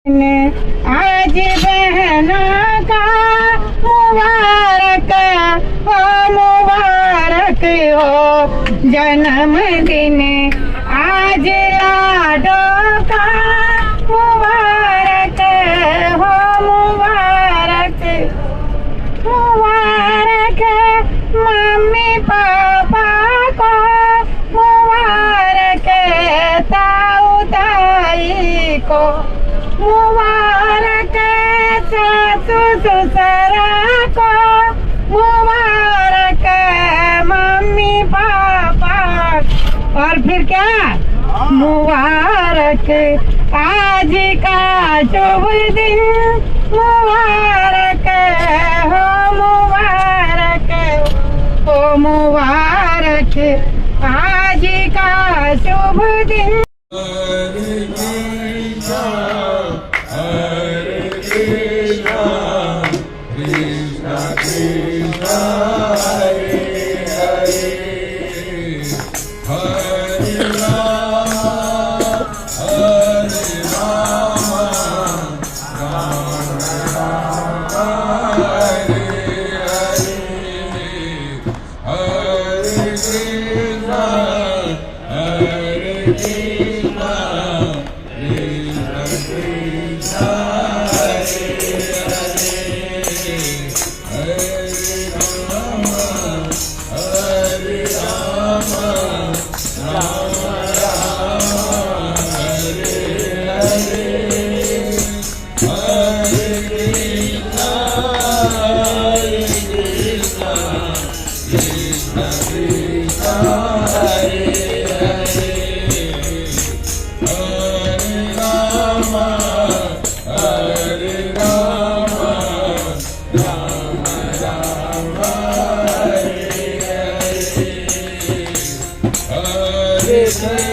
आज बहनों का मुबारक हो, मुबारक हो जन्मदिन। आज लाडों का मुबारक हो, मुबारक मुबारक मम्मी पापा को, मुबारक ताऊ ताई को, मुबारक सासू ससुरा को, मुबारक मम्मी पापा। और फिर क्या मुबारक आज का शुभ दिन, मुबारक हो, मुबारक हो, मुबारक आज का शुभ दिन। Krishna